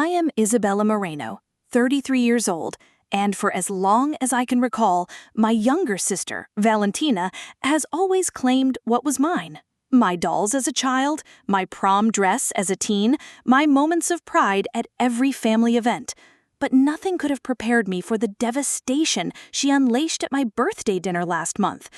I am Isabella Moreno, 33 years old, and for as long as I can recall, my younger sister, Valentina, has always claimed what was mine. My dolls as a child, my prom dress as a teen, my moments of pride at every family event. But nothing could have prepared me for the devastation she unleashed at my birthday dinner last month.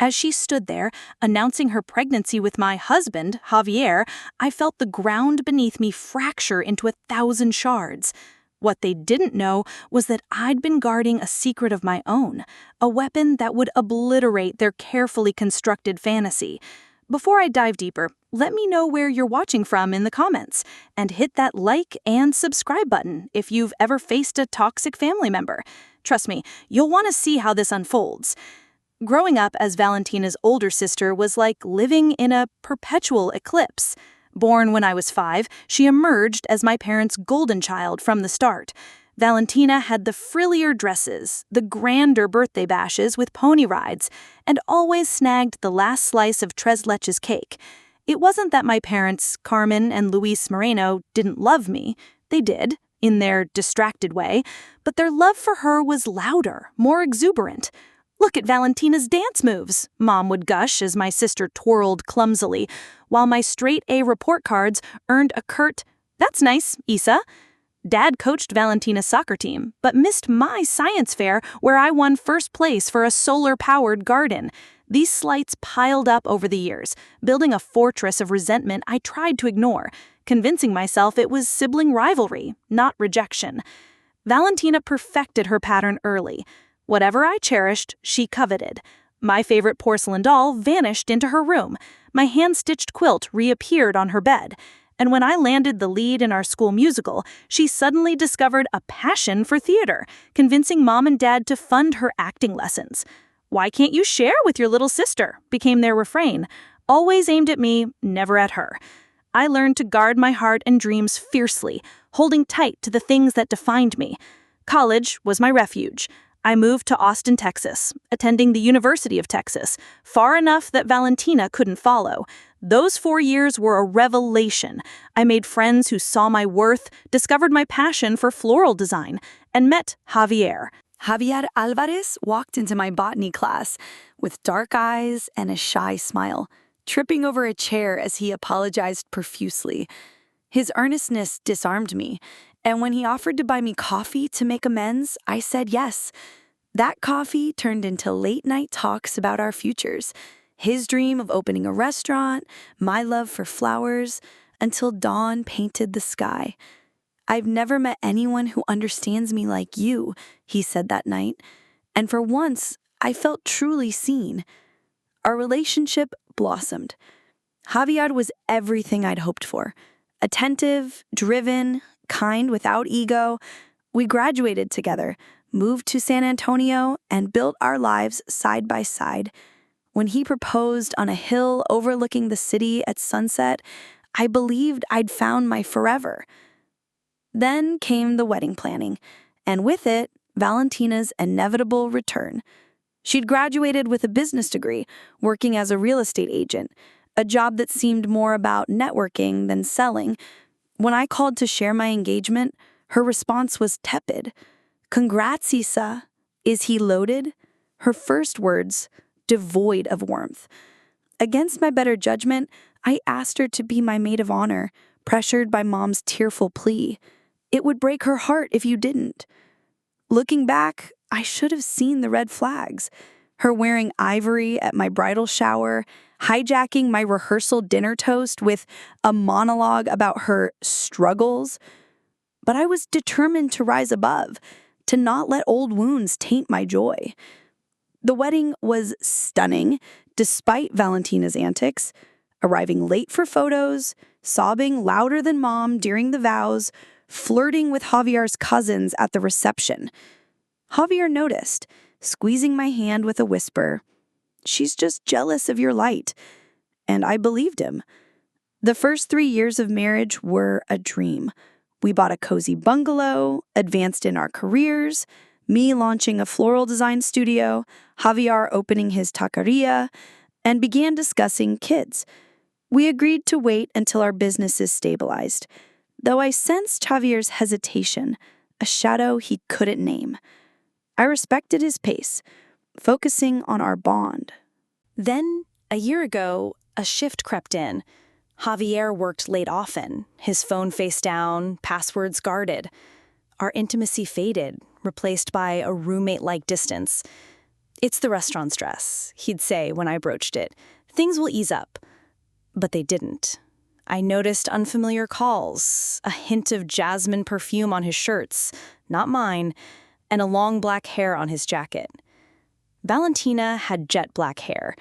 As she stood there, announcing her pregnancy with my husband, Javier, I felt the ground beneath me fracture into 1,000 shards. What they didn't know was that I'd been guarding a secret of my own, a weapon that would obliterate their carefully constructed fantasy. Before I dive deeper, let me know where you're watching from in the comments, and hit that like and subscribe button if you've ever faced a toxic family member. Trust me, you'll want to see how this unfolds. Growing up as Valentina's older sister was like living in a perpetual eclipse. Born when I was 5, she emerged as my parents' golden child from the start. Valentina had the frillier dresses, the grander birthday bashes with pony rides, and always snagged the last slice of tres leches cake. It wasn't that my parents, Carmen and Luis Moreno, didn't love me. They did, in their distracted way, but their love for her was louder, more exuberant. "Look at Valentina's dance moves," Mom would gush as my sister twirled clumsily, while my straight-A report cards earned a curt, "That's nice, Isa." Dad coached Valentina's soccer team, but missed my science fair where I won first place for a solar-powered garden. These slights piled up over the years, building a fortress of resentment I tried to ignore, convincing myself it was sibling rivalry, not rejection. Valentina perfected her pattern early. Whatever I cherished, she coveted. My favorite porcelain doll vanished into her room. My hand-stitched quilt reappeared on her bed. And when I landed the lead in our school musical, she suddenly discovered a passion for theater, convincing Mom and Dad to fund her acting lessons. "Why can't you share with your little sister?" became their refrain, always aimed at me, never at her. I learned to guard my heart and dreams fiercely, holding tight to the things that defined me. College was my refuge. I moved to Austin, Texas, attending the University of Texas, far enough that Valentina couldn't follow. Those 4 years were a revelation. I made friends who saw my worth, discovered my passion for floral design, and met Javier. Javier Alvarez walked into my botany class with dark eyes and a shy smile, tripping over a chair as he apologized profusely. His earnestness disarmed me, and when he offered to buy me coffee to make amends, I said yes. That coffee turned into late-night talks about our futures, his dream of opening a restaurant, my love for flowers, until dawn painted the sky. "I've never met anyone who understands me like you," he said that night, and for once, I felt truly seen. Our relationship blossomed. Javier was everything I'd hoped for. Attentive, driven, kind without ego. We graduated together, moved to San Antonio, and built our lives side by side. When he proposed on a hill overlooking the city at sunset, I believed I'd found my forever. Then came the wedding planning, and with it, Valentina's inevitable return. She'd graduated with a business degree, working as a real estate agent, a job that seemed more about networking than selling. When I called to share my engagement, her response was tepid. "Congrats, Isa. Is he loaded?" Her first words, devoid of warmth. Against my better judgment, I asked her to be my maid of honor, pressured by Mom's tearful plea. "It would break her heart if you didn't." Looking back, I should have seen the red flags. Her wearing ivory at my bridal shower, hijacking my rehearsal dinner toast with a monologue about her struggles. But I was determined to rise above, to not let old wounds taint my joy. The wedding was stunning, despite Valentina's antics, arriving late for photos, sobbing louder than Mom during the vows, flirting with Javier's cousins at the reception. Javier noticed, squeezing my hand with a whisper, "She's just jealous of your light." And I believed him. The first 3 years of marriage were a dream. We bought a cozy bungalow, advanced in our careers, me launching a floral design studio, Javier opening his taqueria, and began discussing kids. We agreed to wait until our businesses stabilized. though I sensed Javier's hesitation, a shadow he couldn't name. I respected his pace, focusing on our bond. Then, a year ago, a shift crept in. Javier worked late often, his phone face down, passwords guarded. Our intimacy faded, replaced by a roommate-like distance. "It's the restaurant stress," he'd say when I broached it. "Things will ease up." But they didn't. I noticed unfamiliar calls, a hint of jasmine perfume on his shirts, not mine, and a long black hair on his jacket. Valentina had jet black hair.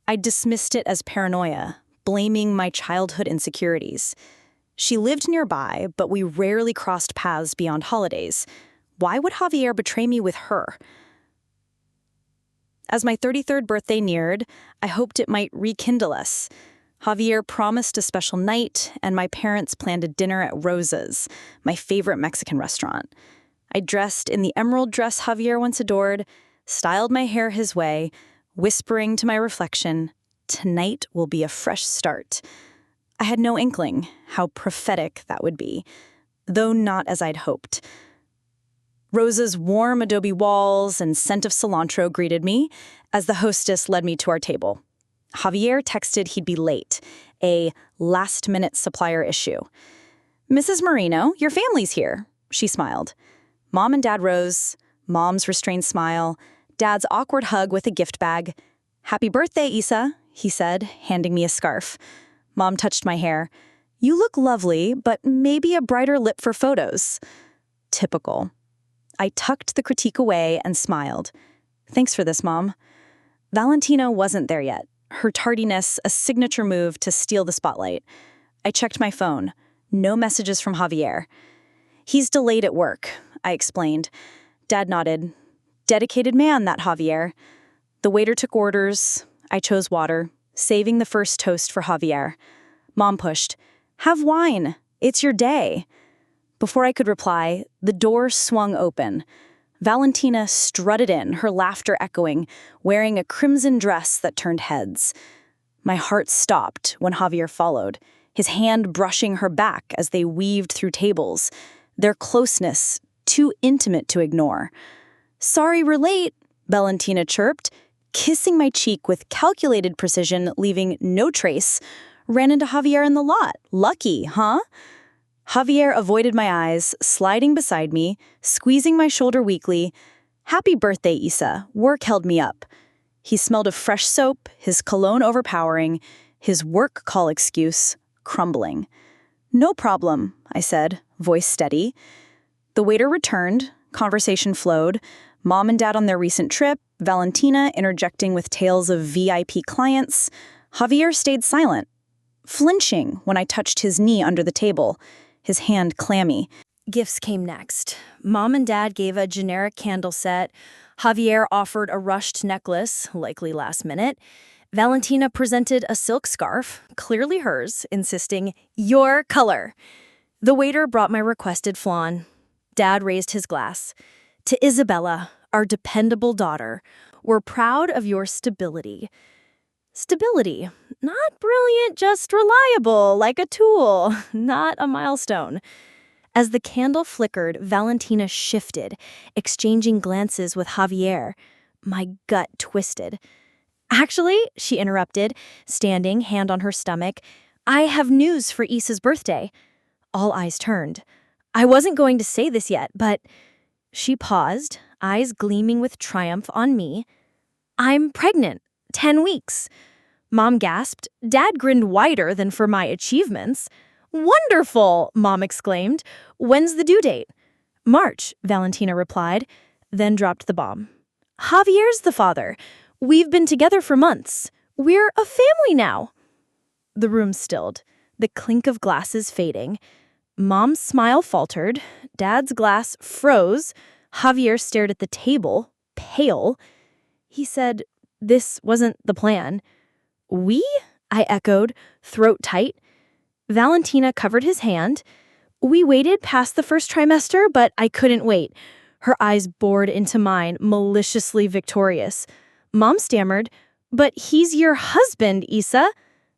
I dismissed it as paranoia, blaming my childhood insecurities. She lived nearby, but we rarely crossed paths beyond holidays. Why would Javier betray me with her? As my 33rd birthday neared, I hoped it might rekindle us. Javier promised a special night, and my parents planned a dinner at Rosa's, my favorite Mexican restaurant. I dressed in the emerald dress Javier once adored, styled my hair his way, whispering to my reflection, "Tonight will be a fresh start." I had no inkling how prophetic that would be, though not as I'd hoped. Rosa's warm adobe walls and scent of cilantro greeted me as the hostess led me to our table. Javier texted he'd be late, a last-minute supplier issue. "Mrs. Marino, your family's here," she smiled. Mom and Dad rose, Mom's restrained smile, Dad's awkward hug with a gift bag. "Happy birthday, Isa," he said, handing me a scarf. Mom touched my hair. "You look lovely, but maybe a brighter lip for photos." Typical. I tucked the critique away and smiled. "Thanks for this, Mom." Valentina wasn't there yet, her tardiness a signature move to steal the spotlight. I checked my phone. No messages from Javier. "He's delayed at work," I explained. Dad nodded. Dedicated man, that Javier. The waiter took orders. I chose water, saving the first toast for Javier. Mom pushed, "Have wine. It's your day." Before I could reply, the door swung open. Valentina strutted in, her laughter echoing, wearing a crimson dress that turned heads. My heart stopped when Javier followed, his hand brushing her back as they weaved through tables, their closeness too intimate to ignore. "Sorry we're late," Valentina chirped, kissing my cheek with calculated precision, leaving no trace. "Ran into Javier in the lot. Lucky, huh?" Javier avoided my eyes, sliding beside me, squeezing my shoulder weakly. "Happy birthday, Isa. Work held me up." He smelled of fresh soap, his cologne overpowering, his work call excuse crumbling. "No problem," I said, voice steady. The waiter returned, conversation flowed, Mom and Dad on their recent trip, Valentina interjecting with tales of VIP clients. Javier stayed silent, flinching when I touched his knee under the table, his hand clammy. Gifts came next. Mom and Dad gave a generic candle set. Javier offered a rushed necklace, likely last minute. Valentina presented a silk scarf, clearly hers, insisting, "Your color." The waiter brought my requested flan. Dad raised his glass. "To Isabella, our dependable daughter, we're proud of your stability." Stability. Not brilliant, just reliable, like a tool, not a milestone. As the candle flickered, Valentina shifted, exchanging glances with Javier. My gut twisted. "Actually," she interrupted, standing, hand on her stomach, "I have news for Isa's birthday." All eyes turned. "I wasn't going to say this yet, but..." She paused, eyes gleaming with triumph on me. "I'm pregnant. 10 weeks. Mom gasped. Dad grinned wider than for my achievements. "Wonderful!" Mom exclaimed. "When's the due date?" "March," Valentina replied, then dropped the bomb. "Javier's the father. We've been together for months. We're a family now." The room stilled, the clink of glasses fading. Mom's smile faltered. Dad's glass froze. Javier stared at the table, pale. He said, "This wasn't the plan." "We?" I echoed, throat tight. Valentina covered his hand. "We waited past the first trimester, but I couldn't wait." Her eyes bored into mine, maliciously victorious. Mom stammered, "But he's your husband, Isa."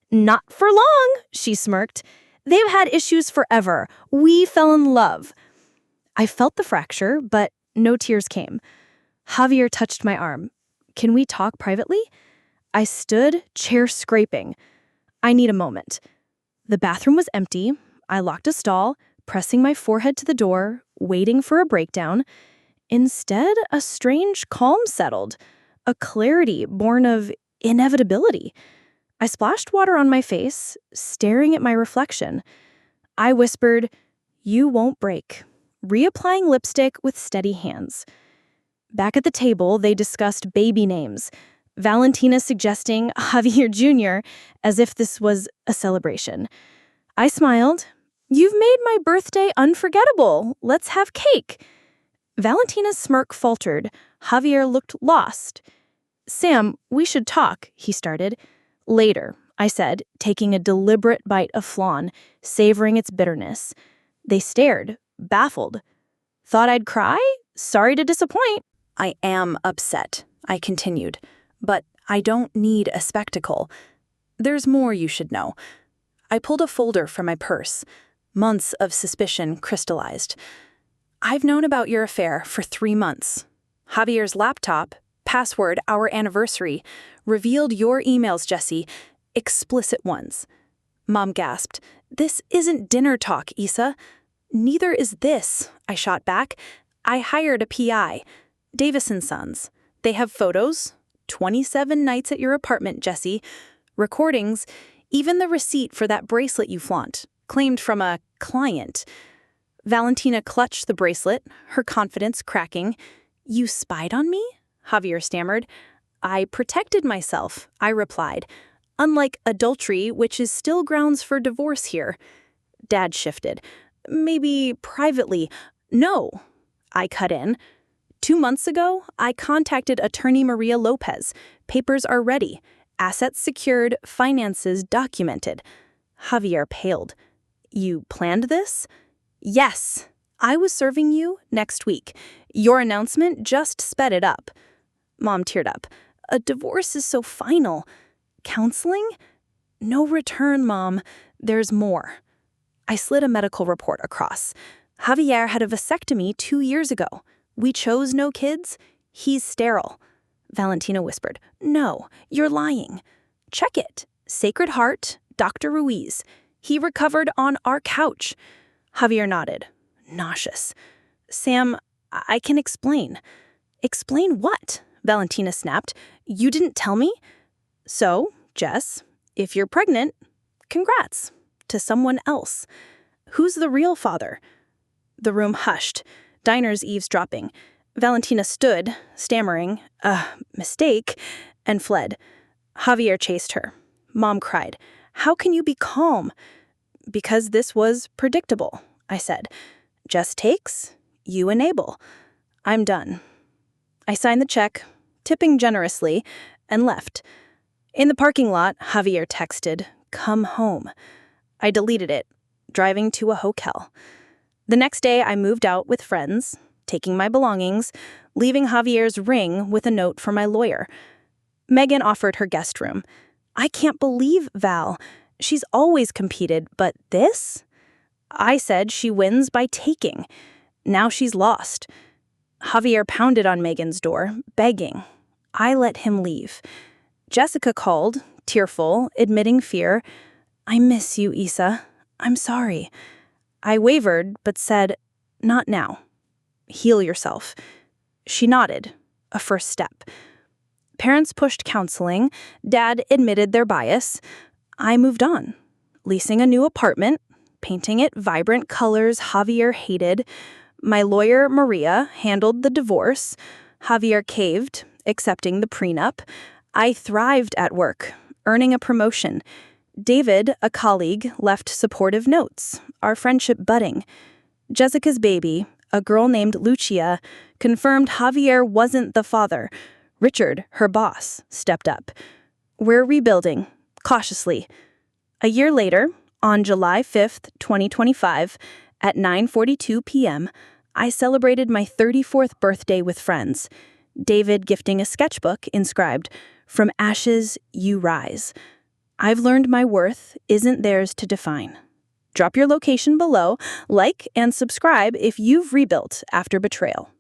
"Not for long," she smirked. They've had issues forever. We fell in love. I felt the fracture, but no tears came. Javier touched my arm. Can we talk privately? I stood, chair scraping. I need a moment. The bathroom was empty. I locked a stall, pressing my forehead to the door, waiting for a breakdown. Instead, a strange calm settled, a clarity born of inevitability. I splashed water on my face, staring at my reflection. I whispered, "You won't break," reapplying lipstick with steady hands. Back at the table, they discussed baby names, Valentina suggesting Javier Jr., as if this was a celebration. I smiled. "You've made my birthday unforgettable. Let's have cake." Valentina's smirk faltered. Javier looked lost. "Sam, we should talk," he started. "Later," I said, taking a deliberate bite of flan, savoring its bitterness. They stared, baffled. "Thought I'd cry? Sorry to disappoint." "I am upset," I continued, "but I don't need a spectacle. There's more you should know." I pulled a folder from my purse. Months of suspicion crystallized. "I've known about your affair for 3 months. Javier's laptop, password our anniversary, revealed your emails, Jesse, explicit ones." Mom gasped. "This isn't dinner talk, Issa." "Neither is this," I shot back. "I hired a PI, Davis & Sons. They have photos, 27 nights at your apartment, Jesse, recordings, even the receipt for that bracelet you flaunt, claimed from a client." Valentina clutched the bracelet, her confidence cracking. "You spied on me?" Javier stammered. "I protected myself," I replied. "Unlike adultery, which is still grounds for divorce here." Dad shifted. "Maybe privately." "No," I cut in. 2 months ago, I contacted attorney Maria Lopez. Papers are ready. Assets secured, finances documented." Javier paled. "You planned this?" "Yes. I was serving you next week. Your announcement just sped it up." Mom teared up. "A divorce is so final. Counseling? No return, Mom. There's more." I slid a medical report across. "Javier had a vasectomy 2 years ago. We chose no kids. He's sterile." Valentina whispered. "No, you're lying." "Check it. Sacred Heart, Dr. Ruiz. He recovered on our couch." Javier nodded. Nauseous. "Sam, I can explain." "Explain what?" Valentina snapped. "You didn't tell me?" "So, Jess, if you're pregnant, congrats. To someone else. Who's the real father?" The room hushed. Diners eavesdropping. Valentina stood, stammering, mistake, and fled. Javier chased her. Mom cried. "How can you be calm?" "Because this was predictable," I said. "Jess takes, you enable. I'm done." I signed the check, tipping generously, and left. In the parking lot, Javier texted, "Come home." I deleted it, driving to a hotel. The next day, I moved out with friends, taking my belongings, leaving Javier's ring with a note for my lawyer. Megan offered her guest room. "I can't believe Val. She's always competed, but this?" I said she wins by taking. Now she's lost. Javier pounded on Megan's door, begging. I let him leave. Jessica called, tearful, admitting fear. "I miss you, Issa. I'm sorry." I wavered, but said, "Not now. Heal yourself." She nodded, a first step. Parents pushed counseling. Dad admitted their bias. I moved on, leasing a new apartment, painting it vibrant colors Javier hated. My lawyer, Maria, handled the divorce. Javier caved, accepting the prenup. I thrived at work, earning a promotion. David, a colleague, left supportive notes, our friendship budding. Jessica's baby, a girl named Lucia, confirmed Javier wasn't the father. Richard, her boss, stepped up. We're rebuilding, cautiously. A year later, on July 5th, 2025, at 9:42 p.m., I celebrated my 34th birthday with friends. David gifting a sketchbook inscribed, "From ashes, you rise." I've learned my worth isn't theirs to define. Drop your location below, like and subscribe if you've rebuilt after betrayal.